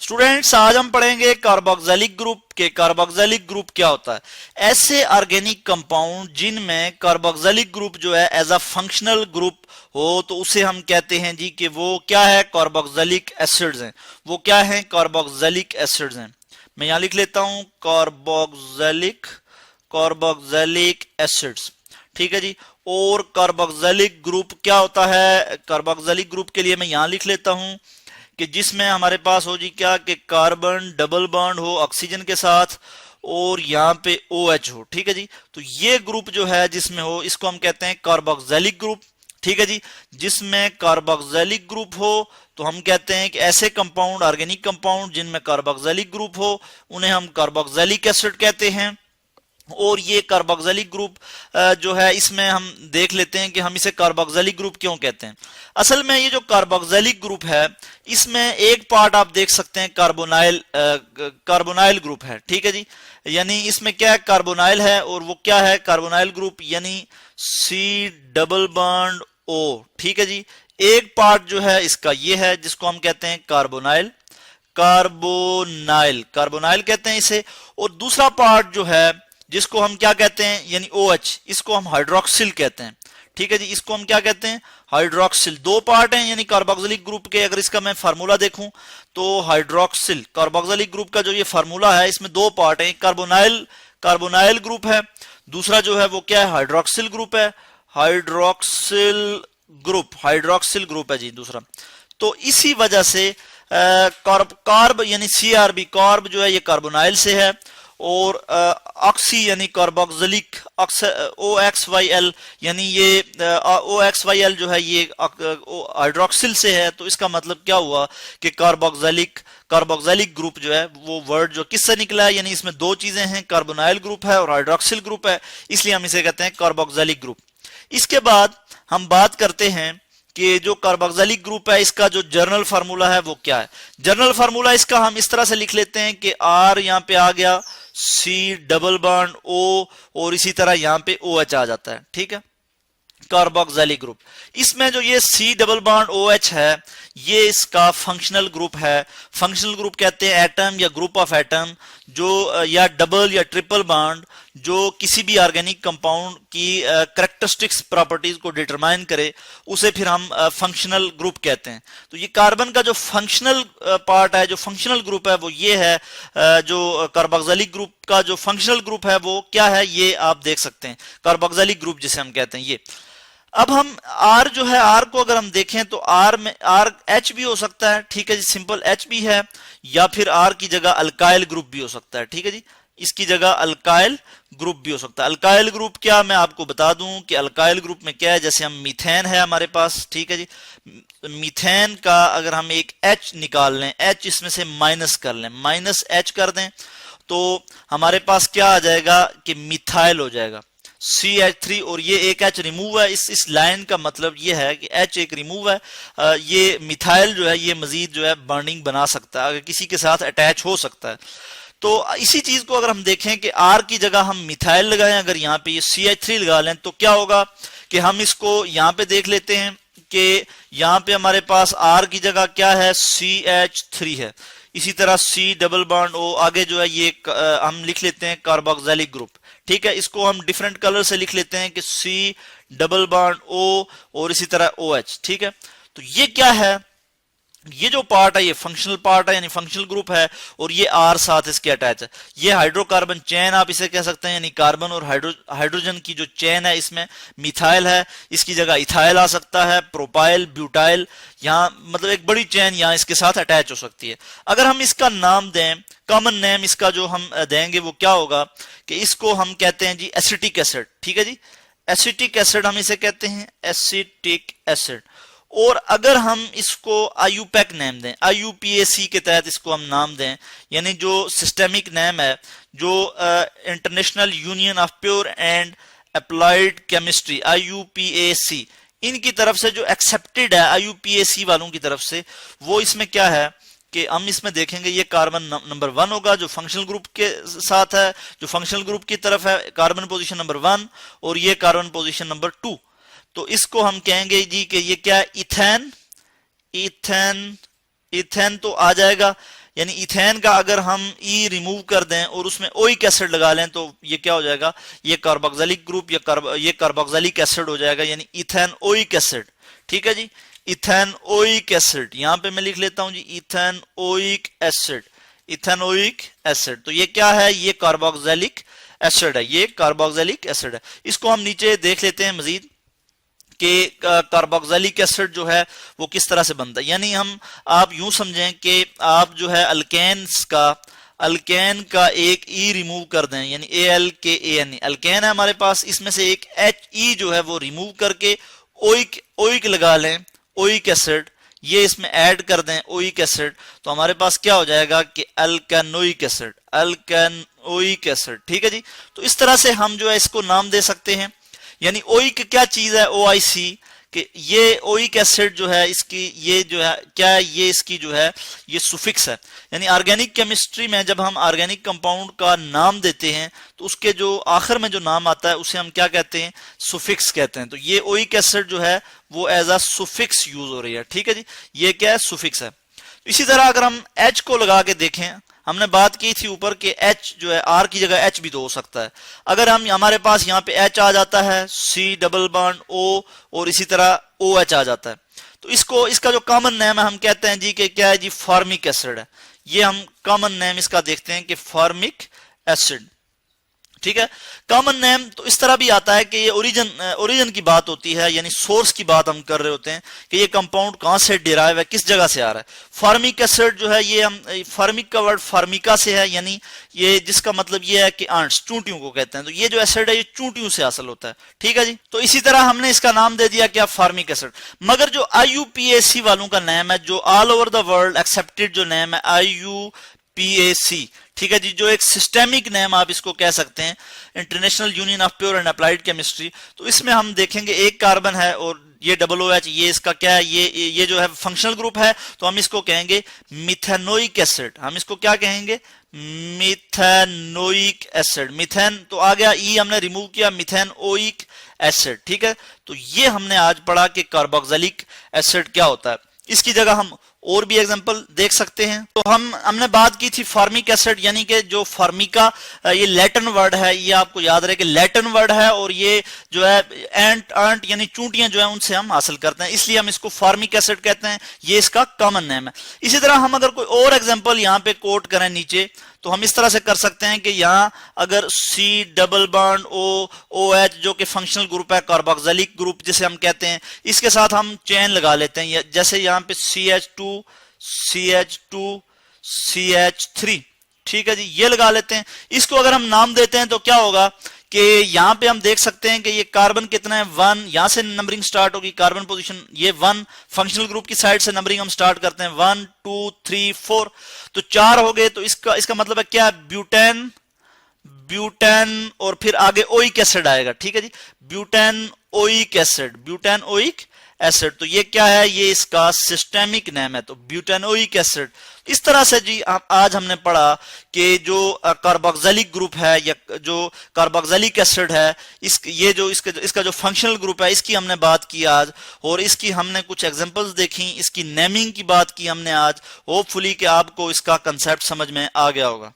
Students आज हम पढ़ेंगे कार्बोक्सिलिक ग्रुप के कार्बोक्सिलिक ग्रुप क्या होता है। ऐसे ऑर्गेनिक कंपाउंड जिनमें कार्बोक्सिलिक ग्रुप जो है एज अ फंक्शनल ग्रुप हो तो उसे हम कहते हैं जी कि वो क्या है, कार्बोक्सिलिक एसिड्स हैं। वो क्या है, कार्बोक्सिलिक एसिड्स हैं। मैं यहां लिख लेता हूं कार्बोक्सिलिक एसिड्स। ठीक है जी। और कार्बोक्सिलिक ग्रुप क्या होता है, कार्बोक्सिलिक ग्रुप के लिए मैं यहां लिख लेता हूं कि जिसमें हमारे पास हो जी क्या कि कार्बन डबल बॉन्ड हो ऑक्सीजन के साथ और यहाँ पे OH हो। ठीक है जी। तो ये ग्रुप जो है जिसमें हो इसको हम कहते हैं कार्बोक्सिलिक ग्रुप। ठीक है जी। जिसमें कार्बोक्सिलिक ग्रुप हो तो हम कहते हैं कि ऐसे कंपाउंड ऑर्गेनिक कंपाउंड जिनमें कार्बोक्सिलिक ग्रुप हो उन्हें हम कार्बोक्सिलिक एसिड कहते हैं। और ये कार्बोक्सिलिक ग्रुप जो है इसमें हम देख लेते हैं कि हम इसे कार्बोक्सिलिक ग्रुप क्यों कहते हैं। असल में ये जो कार्बोक्सिलिक ग्रुप है इसमें एक पार्ट आप देख सकते हैं कार्बोनाइल ग्रुप है। ठीक है जी। यानी इसमें क्या है, कार्बोनाइल है। और वो क्या है, कार्बोनाइल ग्रुप यानी C डबल बॉन्ड O। ठीक है जी। एक पार्ट जो है इसका ये है जिसको हम कहते हैं कार्बोनाइल कार्बोनाइल कहते हैं इसे। और दूसरा पार्ट जो है जिसको हम क्या कहते हैं यानी OH, इसको हम हाइड्रोक्सिल कहते हैं। ठीक है जी। इसको हम क्या कहते हैं, हाइड्रोक्सिल। दो पार्ट हैं यानी कार्बोक्सिलिक ग्रुप के। अगर इसका मैं फार्मूला देखूं तो हाइड्रोक्सिल कार्बोक्सिलिक ग्रुप का जो ये फार्मूला है इसमें दो पार्ट हैं, कार्बोनाइल ग्रुप है, दूसरा जो है वो क्या है, हाइड्रोक्सिल ग्रुप है। हाइड्रोक्सिल ग्रुप है जी दूसरा। तो इसी वजह से कार्ब यानी CRB कार्ब जो है ये कार्बोनाइल से है। और ऑक्सी यानी कार्बोक्सिलिक OXYL यानी ये OXYL जो है ये हाइड्रोक्सिल से है। तो इसका मतलब क्या हुआ कि कार्बोक्सिलिक ग्रुप जो है वो वर्ड जो किससे निकला है, यानी इसमें दो चीजें हैं, कार्बोनाइल ग्रुप है और हाइड्रोक्सिल ग्रुप है, इसलिए हम इसे कहते हैं कार्बोक्सिलिक ग्रुप। इसके बाद हम बात करते हैं कि जो कार्बोक्सिलिक ग्रुप है इसका जो जर्नल फार्मूला है वो क्या है। जर्नल फार्मूला इसका हम इस तरह से लिख लेते हैं कि R यहां पे आ गया, C डबल बॉन्ड O और इसी तरह यहां पे OH आ जाता है। ठीक है, कार्बोक्सिलिक ग्रुप। इसमें जो ये C डबल बॉन्ड OH है ये इसका फंक्शनल ग्रुप है। फंक्शनल ग्रुप कहते हैं एटम या ग्रुप ऑफ एटम जो या डबल या ट्रिपल बॉन्ड जो किसी भी ऑर्गेनिक कंपाउंड की कैरेक्टरिस्टिक्स प्रॉपर्टीज को डिटरमाइन करे उसे फिर हम फंक्शनल ग्रुप कहते हैं। तो ये कार्बन का जो फंक्शनल पार्ट है, जो फंक्शनल ग्रुप है वो ये है। जो कार्बोक्सिलिक ग्रुप का जो फंक्शनल ग्रुप है वो क्या है ये आप देख सकते हैं, कार्बोक्सिलिक ग्रुप जिसे हम कहते हैं ये। अब हम R जो है, R को अगर हम देखें तो R में RH भी हो सकता है। ठीक है जी, सिंपल H भी है, या फिर R की जगह अल्काइल ग्रुप भी हो सकता है। ठीक है जी, इसकी जगह अल्काइल ग्रुप भी हो सकता है। अल्काइल ग्रुप क्या, मैं आपको बता दूं कि अल्काइल ग्रुप में क्या है, जैसे हम मीथेन है हमारे पास। ठीक है जी, मीथेन का अगर हम एक H निकाल लें, H इसमें से माइनस कर लें, -H कर दें तो हमारे पास क्या आ जाएगा कि मिथाइल हो जाएगा, CH3। और ये एक H रिमूव है। इस लाइन का मतलब ये है कि H एक रिमूव है। ये मिथाइल जो है ये मजीद जो है बॉन्डिंग बना सकता है, अगर किसी के साथ अटैच हो सकता है। तो इसी चीज को अगर हम देखें कि R की जगह हम मिथाइल लगाएं, अगर यहाँ पे ये CH3 लगा लें तो क्या होगा कि हम इसको यहाँ पे देख लेते हैं कि यहाँ पे हमारे पास R की जगह क्या है, CH3 है। इसी तरह C डबल बॉन्ड O आगे जो है ये हम लिख लेते हैं कार्बोक्सिलिक ग्रुप। ठीक है, इसको हम डिफरेंट कलर से लिख लेते हैं कि C डबल बॉन्ड O और इसी तरह OH। ठीक है, तो ये क्या है, ये जो पार्ट है ये फंक्शनल पार्ट है यानी फंक्शनल ग्रुप है। और ये R साथ इसके अटैच है। ये हाइड्रोकार्बन चेन आप इसे कह सकते हैं, यानी कार्बन और हाइड्रोजन की जो चेन है इसमें मिथाइल है, इसकी जगह इथाइल आ सकता है, प्रोपाइल, ब्यूटाइल, यहाँ मतलब एक बड़ी चेन यहाँ इसके साथ अटैच हो सकती है। अगर हम इसका नाम दें, कॉमन नेम इसका जो हम देंगे वो क्या होगा कि इसको हम कहते हैं जी एसिटिक एसिड। ठीक है जी, एसिटिक एसिड हम इसे कहते हैं, एसिटिक एसिड। और अगर हम इसको IUPAC नेम दें, IUPAC के तहत इसको हम नाम दें, यानी जो सिस्टेमिक नेम है, जो international union of pure and applied chemistry IUPAC इनकी तरफ से जो एक्सेप्टेड है IUPAC वालों की तरफ से, वो इसमें क्या है कि हम इसमें देखेंगे ये कार्बन नंबर 1 होगा जो फंक्शनल ग्रुप के साथ है, जो फंक्शनल ग्रुप की तरफ है, कार्बन पोजीशन नंबर 1 और ये कार्बन पोजीशन नंबर 2। तो इसको हम कहेंगे जी कि ये क्या है, इथेन तो आ जाएगा। यानी इथेन का अगर हम ई रिमूव कर दें और उसमें ओइक एसिड लगा लें तो ये क्या हो जाएगा, ये कार्बोक्सिलिक ग्रुप या ये कार्बोक्सिलिक एसिड हो जाएगा, यानी इथेन ओइक एसिड। ठीक है जी, इथेन ओइक एसिड, यहां पे मैं लिख लेता हूं जी ethanoic acid, ethanoic acid. तो ये क्या है, ये कार्बोक्सिलिक एसिड है, ये कार्बोक्सिलिक एसिड है। इसको हम नीचे देख लेते हैं मजीद कि कार्बोक्सिलिक एसिड जो है वो किस तरह से बनता है। यानी हम आप यूं समझें कि आप जो है अल्केन का एक ई रिमूव कर दें, यानी ALKANE अल्केन है हमारे पास, इसमें से एक HE जो है वो रिमूव करके ओइक लगा लें, ओइक एसिड, ये इसमें ऐड कर दें ओइक एसिड, तो हमारे पास क्या हो जाएगा कि अल्केनोइक एसिड, अल्केनोइक एसिड। ठीक है जी, तो इस तरह से हम जो है इसको नाम दे सकते हैं। यानी ओइक क्या चीज है, OIC, कि ये ओइक एसिड जो है इसकी ये जो है क्या है, ये इसकी जो है ये सुफिक्स है। यानी ऑर्गेनिक केमिस्ट्री में जब हम ऑर्गेनिक कंपाउंड का नाम देते हैं तो उसके जो आखिर में जो नाम आता है उसे हम क्या कहते हैं, सुफिक्स कहते हैं। तो ये ओइक एसिड जो है वो एज अ सुफिक्स यूज हो रही है। ठीक है जी, ये क्या है, सुफिक्स है। इसी तरह अगर हम H को लगा के देखें, हमने बात की थी ऊपर कि H जो है R की जगह H भी तो हो सकता है। अगर हम हमारे पास यहाँ पे H आ जाता है, C डबल बॉन्ड O और इसी तरह OH आ जाता है, तो इसका जो कॉमन नेम है हम कहते हैं जी कि क्या है जी, फॉर्मिक एसिड है। ये हम कॉमन नेम इसका देखते हैं कि फॉर्मिक एसिड। ठीक है, कॉमन नेम तो इस तरह भी आता है कि ये ओरिजिन की बात होती है, यानी सोर्स की बात हम कर रहे होते हैं कि ये कंपाउंड कहां से डिराइव है, किस जगह से आ रहा है। फॉर्मिक एसिड जो है ये हम फॉर्मिक का वर्ड फार्मिका से है, यानी ये जिसका मतलब ये है कि आंट्स, चूंटियों को कहते हैं। तो ये जो एसिड है ये चूंटियों से हासिल होता है। ठीक है जी, तो इसी तरह हमने इसका नाम दे दिया क्या, फॉर्मिक एसिड। मगर जो IUPAC वालों का नेम है, जो all over the world accepted जो नेम है IUPAC, ठीक है जी, जो एक सिस्टेमिक नेम आप इसको कह सकते हैं, international union of pure and applied chemistry. तो इसमें हम देखेंगे एक कार्बन है और ये OH, ये इसका क्या है, ये जो है फंक्शनल ग्रुप है, तो हम इसको कहेंगे मिथेनोइक एसिड। हम इसको क्या कहेंगे, मिथेनोइक एसिड। मिथेन तो आ गया, ई हमने रिमूव किया, मिथेनोइक एसिड। ठीक है, तो ये हमने आज पढ़ा कि कार्बोक्सिलिक एसिड क्या होता है। इसकी जगह हम और भी एग्जांपल देख सकते हैं। तो हमने बात की थी फॉर्मिक एसिड, यानी कि जो फॉर्मिका ये लैटिन वर्ड है, ये आपको याद रहे कि लैटिन वर्ड है, और ये जो है एंट यानी चूंटियां जो है उनसे हम हासिल करते हैं, इसलिए हम इसको फॉर्मिक एसिड कहते हैं। ये इसका कॉमन नेम है। इसी तरह हम अगर कोई और एग्जांपल यहाँ पे कोट करें नीचे, तो हम इस तरह से कर सकते हैं कि यहाँ अगर C डबल बॉन्ड OH जो कि फंक्शनल ग्रुप है, कार्बोक्सिलिक ग्रुप जिसे हम कहते हैं, इसके साथ हम चेन लगा लेते हैं, जैसे यहाँ पे CH2 CH2 CH3। ठीक है जी, ये लगा लेते हैं। इसको अगर हम नाम देते हैं तो क्या होगा कि यहां पे हम देख सकते हैं कि ये कार्बन कितना है, 1, यहां से नंबरिंग स्टार्ट होगी, कार्बन पोजीशन ये 1, फंक्शनल ग्रुप की साइड से नंबरिंग हम स्टार्ट करते हैं, 1 2 3 4, तो 4 हो गए। तो इसका मतलब है क्या, ब्यूटेन और फिर आगे ओइक एसिड आएगा। ठीक है जी, ब्यूटेन ओइक एसिड। तो ये क्या है, ये इसका सिस्टेमिक नेम है, तो ब्यूटेनोइक एसिड। इस तरह से जी आज हमने पढ़ा कि जो कार्बोक्सिलिक ग्रुप है या जो कार्बोक्सिलिक एसिड है, इसका जो फंक्शनल ग्रुप है, इसकी हमने बात की आज, और इसकी हमने कुछ एग्जांपल्स देखी, इसकी नेमिंग की बात की हमने आज। होपफुली कि आपको इसका कंसेप्ट समझ में आ गया होगा।